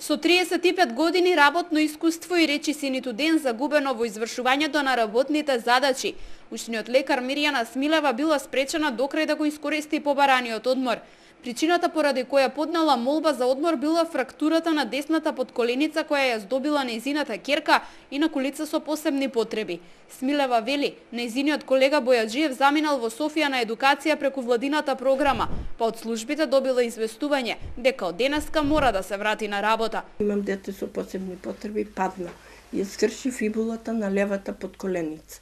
Со 35 години работно искуство и речиси ниту ден загубено во извршувањето на работните задачи, ушниот лекар Мирјана Смилева била спречена докрај да го искористи побараниот одмор. Причината поради која поднела молба за одмор била фрактурата на десната подколеница која ја здобила нејзината ќерка и на колица со посебни потреби. Смилева вели, нејзиниот колега Бојаджиев заминал во Софија на едукација преку владината програма, па од службите добила известување дека од денеска мора да се врати на работа. Имам дете со посебни потреби, падна и скрши фибулата на левата подколеница.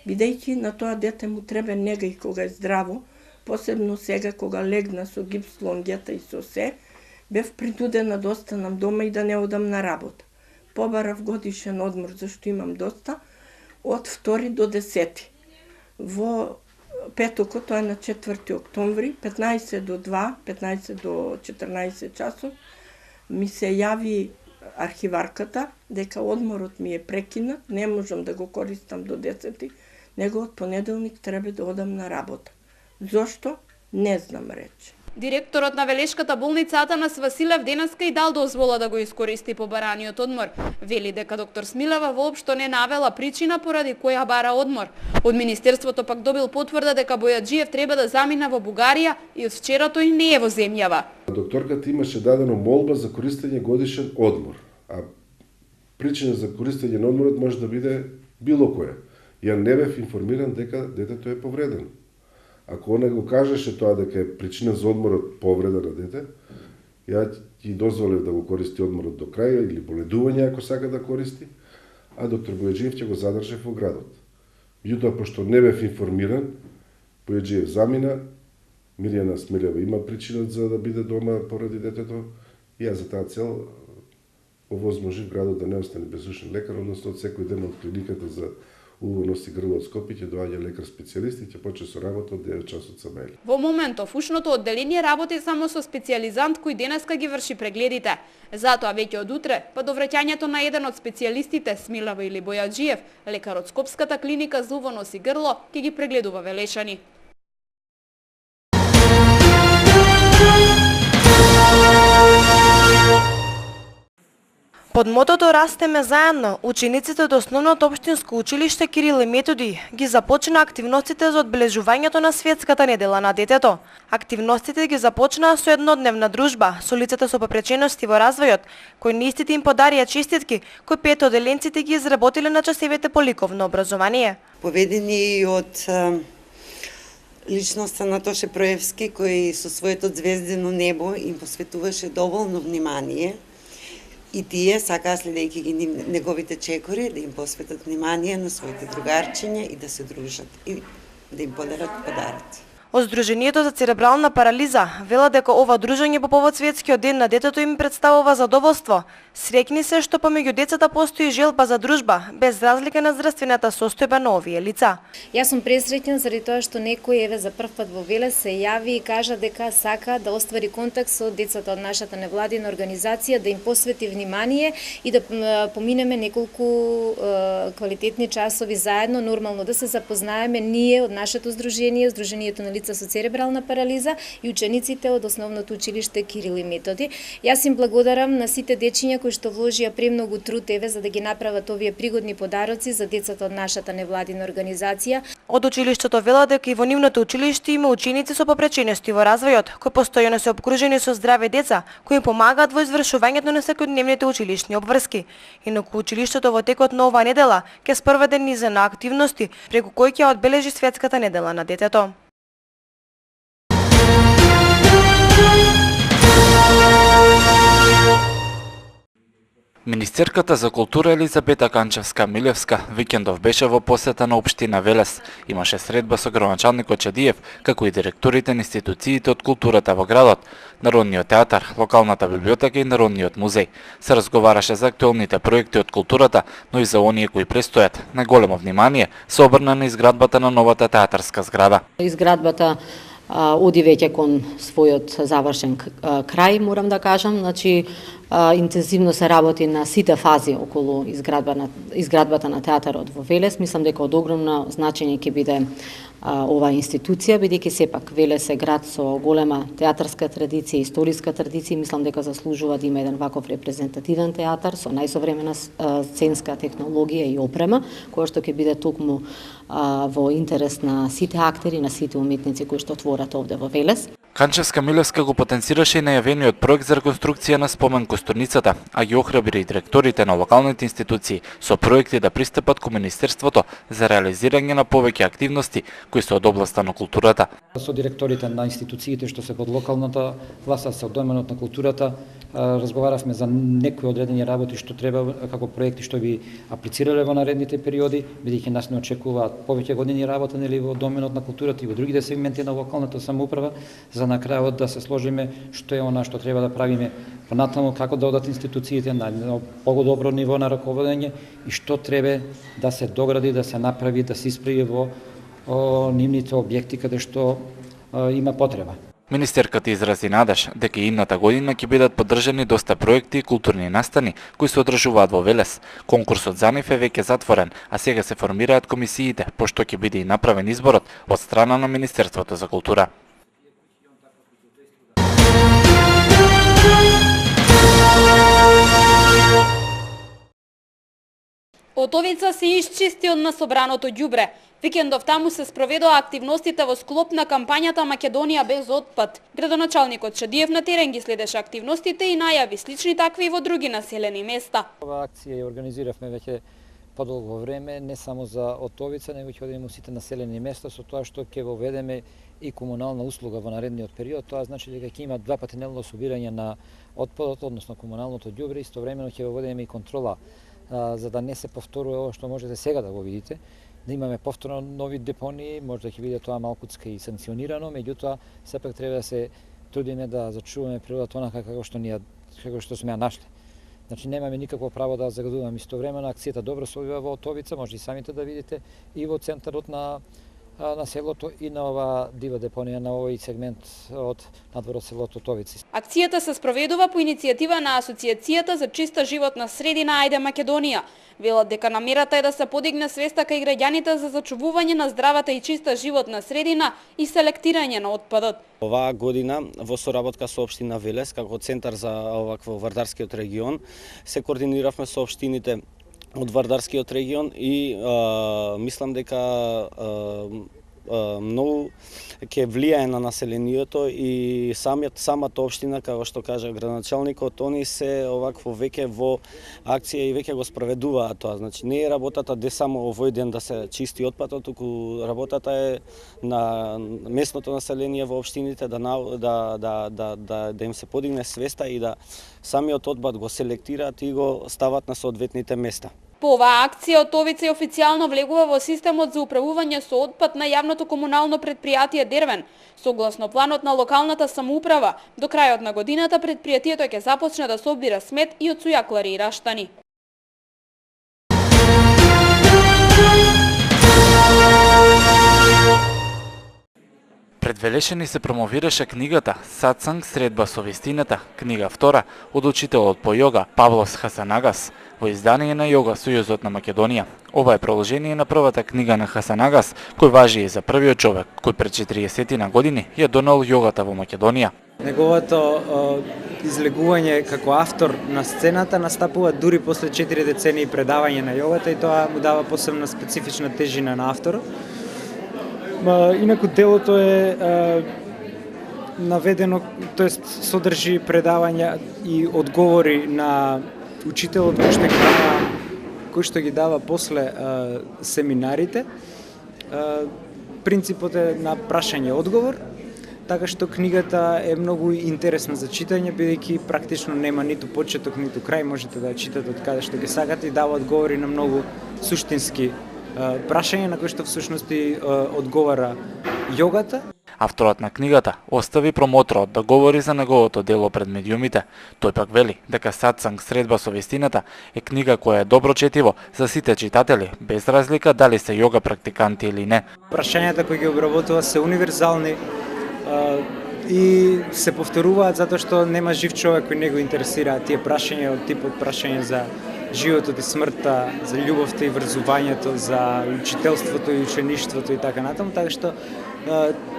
Бидејќи на тоа дете му треба нега и кога е здраво, посебно сега кога легна со гипс лонгета и со се, бев принудена да останам дома и да не одам на работа. Побарав годишен одмор, зашто имам доста, од 2 до 10. Во петокот, тоа е на 4 октомври, 15 до 2, 15 до 14 часот, ми се јави архиварката дека одморот ми е прекинат, не можам да го користам до 10, него од понеделник треба да одам на работа. Зошто? Не знам рече. Директорот на Велешката болница Атанас Василев денеска и дал дозвола да го искористи побараниот одмор. Вели дека доктор Смилева воопшто не навела причина поради која бара одмор. Од Министерството пак добил потврда дека Бојаджиев треба да замина во Бугарија и од вчера тој не е во земјава. Докторката имаше дадено молба за користење годишен одмор, а причина за користење на одморот може да биде било која. Ја не бев информиран дека детето е повредено. Ако она го кажеше тоа дека е причина за одморот повреда на дете, ја ќе дозволев да го користи одморот до крај или боледување ако сака да користи, а доктор Бојаджиев ќе го задржи во градот. Меѓутоа, пошто не бев информиран, Бојаджиев замина, Мирјана Смилева има причина за да биде дома поради детето, и ја за таа цел овозможив градот да не остане без ушен лекар, односно од секој ден од клиниката за уво, нос и грло од Скопје ќе доаѓа лекар специјалист и ќе почне со работа од 9 часот сабајле. Во моментов ушното одделение работи само со специјализант кој денеска ги врши прегледите. Затоа веќе од утре, па до враќањето на еден од специјалистите, Смилева или Бојаджиев, лекар од Скопската клиника за уво, нос и грло ќе ги прегледува велешани. Под мотото "Растеме заедно", учениците од Основното општинско училиште Кирил и Методи ги започна активностите за одбележувањето на Светската недела на детето. Активностите ги започнаа со еднодневна дружба со лицата со попречености во развојот, кои неистите им подарија честитки, кои 5 одделенците ги изработиле на часовите по ликовно образование. Поведени од личноста на Тоше Проевски, кој со своето звездено небо им посветуваше доволно внимание, и тие сакаа, следејќи ги неговите чекори, да им посветат внимание на своите другарчиња и да се дружат и да им подарат подаръци. Од Сдруженијето за церебрална парализа вела дека ова дружење по повод Светскиот ден на детето им представува задоволство. Среќни се што помеѓу децата постои желба за дружба, без разлика на здравствената состојба на овие лица. Јас сум пресреќен заради тоа што некој еве за прв пат во Велес се јави и кажа дека сака да оствари контакт со децата од нашата невладина организација, да им посвети внимание и да поминеме неколку квалитетни часови заедно, нормално да се запознаеме ние од нашето здружение, Здруженијето на лица со церебрална парализа и учениците од Основното училиште Кирил и Методи. Јас им благодарам на сите дечиња кои што вложија премногу труд еве за да ги направат овие пригодни подароци за децата од нашата невладина организација. Од училиштето вела дека и во нивното училиште има ученици со попречености во развојот, кои постојано се обкружени со здрави деца, кои им помагаат во извршувањето на секојдневните училишни обврски. Инаку училиштето во текот на оваа недела ќе спроведе низ на активности преку кои ќе одбележи Светската недела на детето. Министерката за култура Елизабета Канчевска-Милевска викендов беше во посета на општина Велес. Имаше средба со градоначалникот Чадиев, како и директорите на институциите од културата во градот, Народниот театар, локалната библиотека и Народниот музеј. Се разговараше за актуелните проекти од културата, но и за оние кои престојат. Најголемо внимание се обрна на изградбата на новата театарска зграда. Изградбата оди веќе кон својот завршен крај, морам да кажам. Значи, интензивно се работи на сите фази околу изградбата на театарот во Велес. Мислам дека од огромно значење ќе биде оваа институција, бидејќи сепак Велес е град со голема театарска традиција и историска традиција, мислам дека заслужува да има еден ваков репрезентативен театар со најсовремена сценска технологија и опрема, која што ќе биде токму во интерес на сите актери, на сите уметници кои што творат овде во Велес. Канчевска-Милевска го потенцираше и најавениот проект за реконструкција на спомен костурницата, а ги охрабри и директорите на локалните институции со проекти да пристапат кон Министерството за реализирање на повеќе активности кои се од областа на културата. Со директорите на институциите што се под локалната власт, со доменот на културата, разговаравме за некои одредени работи што треба како проекти што би аплицирале во наредните периоди, бидејќи нас не очекуваат повеќе години работа нели во доменот на културата и во другите сегменти на локалната самоуправа, за на крајот да се сложиме што е она што треба да правиме понатаму, како да одат институциите на едно подобро ниво на раководење и што треба да се догради, да се направи, да се исправи во нивните објекти каде што има потреба. Министерката изрази надеж дека идната година ќе бидат поддржани доста проекти и културни настани кои се одржуваат во Велес. Конкурсот за нив е веќе затворен, а сега се формираат комисиите, пошто ќе биде и направен изборот од страна на Министерството за култура. Отовица се исчисти од насобраното ѓубре. Викендов таму се спроведоа активностите во склоп на кампањата Македонија без отпад. Градоначалникот Шадиев на терен ги следеше активностите и најави слични такви и во други населени места. Ова акција ја организиравме веќе подолго време, не само за Отовица, него ќе одиме во сите населени места со тоа што ќе воведеме и комунална услуга во наредниот период. Тоа значи дека ќе има два пати нелно собирање на отпадот, односно комуналното ѓубре, истовремено ќе воведеме и контрола за да не се повторува ова што можете сега да го видите, да имаме повторно нови депонии, може да ќе биде тоа малкуцка и санкционирано, меѓутоа сепак треба да се трудиме да зачуваме природата онака како што сме ја нашле. Значи немаме никакво право да загадуваме. Истовремено акцијата добро се одвива во Отовица, може и самите да видите, и во центарот на селото и на ова дива депонија на овој сегмент од надвор од селото Отовици. Акцијата се спроведува по иницијатива на Асоцијацијата за чиста животна средина Ајде Македонија. Велат дека намерата е да се подигне свеста кај граѓаните за зачувување на здравата и чиста животна средина и селектирање на отпадот. Оваа година во соработка со општина Велес како центар за овакво Вардарскиот регион се координиравме со општините од Вардарскиот регион и мислам дека многу ќе влијае на населението и самата општина, како што кажа градоначалникот, они се овакво веќе во акција и веќе го спроведуваат тоа. Значи не е работата де само овој ден да се чисти отпадот, туку работата е на местното население во општините да им се подигне свеста и да самиот отпад го селектираат и го стават на соодветните места. По оваа акција Отовица официјално влегува во системот за управување со отпад на јавното комунално претпријатие Дервен. Согласно планот на локалната самоуправа, до крајот на годината претпријатието ќе започне да собира смет и од сујаклари и раштани. Пред Велешани се промовираше книгата Сатсанг средба со вистината, книга втора од учителот по јога Павлос Хасанагас во издание на Јога Сојузот на Македонија. Ова е продолжение на првата книга на Хасанагас, кој важи и за првиот човек кој пред 40 на години ја донел јогата во Македонија. Неговото излегување како автор на сцената настапува дури после 4 децении предавање на јогата и тоа му дава посебна специфична тежина на авторот. Инаку делото е наведено, тоест содржи предавања и одговори на учителот кој што ги дава после семинарите. Принципот е на прашање-одговор, така што книгата е многу интересна за читање, бидејќи практично нема ниту почеток, ниту крај, можете да ја читате од каде што ги сакате и дава одговори на многу суштински прашање на кои што всушност одговара јогата. Авторот на книгата остави промоторот да говори за неговото дело пред медиумите. Тој пак вели дека Сатсанг средба со вистината е книга која е добро четиво за сите читатели, без разлика дали се јога практиканти или не. Прашањата кои ги обработува се универзални и се повторуваат затоа што нема жив човек кој не го интересира тие прашања од типот прашање за животот и смртта, за љубовта и врзувањето, за учителството и учеништвото и така натаму, така што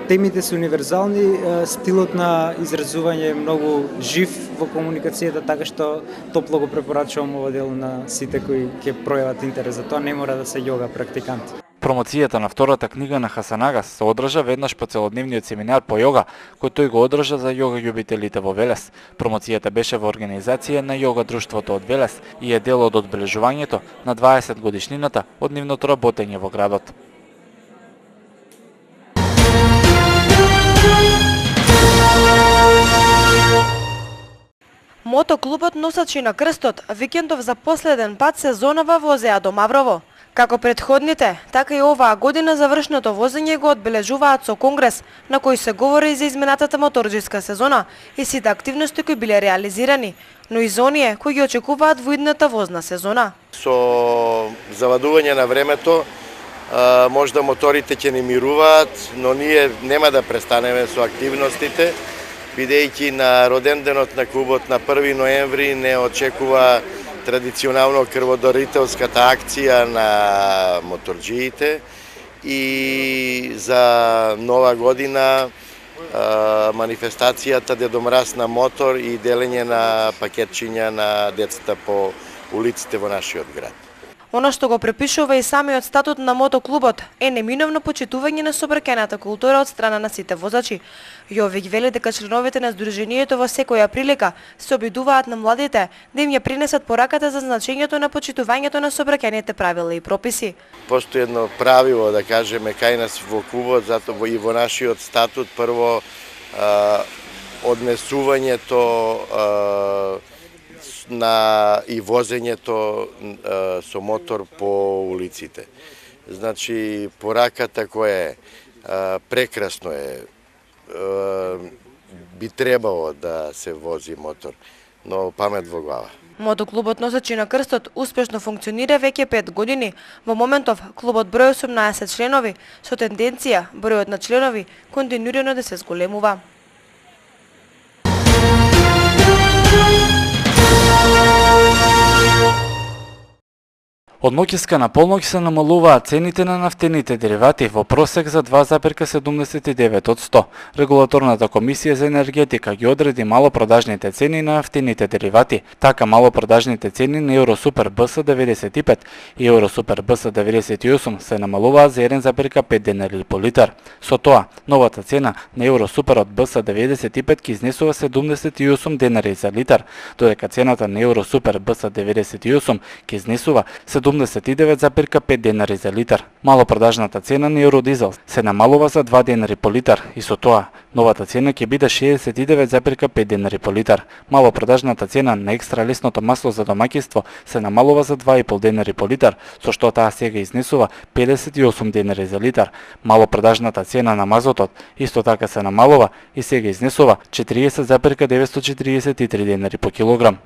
темите се универзални, стилот на изразување е многу жив во комуникацијата, така што топло го препорачувам ова дело на сите кои ќе пројават интерес за тоа, не мора да се јога практиканти. Промоцијата на втората книга на Хасанагас се одржа веднаш по целодневниот семинар по јога, кој тој го одржа за јога љубителите во Велес. Промоцијата беше во организација на јога друштвото од Велес и е дел од одбележувањето на 20 годишнината од нивното работење во градот. Мотоклубот Носачи на крстот викендов за последен пат сезонава возеа до Маврово. Како предходните, така и оваа година завршното возење го одбележуваат со конгрес, на кој се говори за изминатата моторџиска сезона и сите активности кои биле реализирани, но и за оние кои ги очекуваат во идната возна сезона. Со завадување на времето, можда моторите ќе не мируваат, но ние нема да престанеме со активностите, бидејќи на роденденот на клубот на 1 ноември не очекува традиционално крводарителската акција на моторџиите и за нова година манифестацијата Дедо Мраз на мотор и делење на пакетчиња на децата по улиците во нашиот град. Она што го препишува и самиот статут на мотоклубот е неминовно почитување на собракената култура од страна на сите возачи. Јовик вели дека членовите на здруженијето во секоја прилика се обидуваат на младите да им ја принесат пораката за значењето на почитувањето на собракените правила и прописи. Постои едно правило, да кажеме, кај нас во клубот, затоа и во нашиот статут, прво однесувањето и возењето со мотор по улиците. Значи, пораката која е, прекрасно е, би требало да се вози мотор, но памет во глава. Мотоклубот Носачи на крстот успешно функционира веќе 5 години. Во моментов клубот брои 18 членови, со тенденција бројот на членови континуирано да се зголемува. Од ноќеска на полноќ се намалуваат цените на нафтените деривати во просек за 2,79%. Регулаторната комисија за енергетика ги одреди малопродажните цени на нафтените деривати. Така малопродажните цени на Евросупер БС 95 и Евросупер БС 98 се намалуваат за 1,5 денари по литар. Со тоа, новата цена на Евросуперот БС 95 ки изнесува 78 денари за литар, додека цената на Евросупер БС 98 ки изнесува 79,5 денари за литар. Малопродажната цена на Евродизел се намалува за 2 денари по литар и со тоа новата цена ќе биде 69,5 денари по литар. Малопродажната цена на екстра лесното масло за домаќинство се намалува за 2,5 денари по литар, со што таа сега изнесува 58 денари за литар. Малопродажната цена на мазотот исто така се намалува и сега изнесува 40,943 денари по килограм.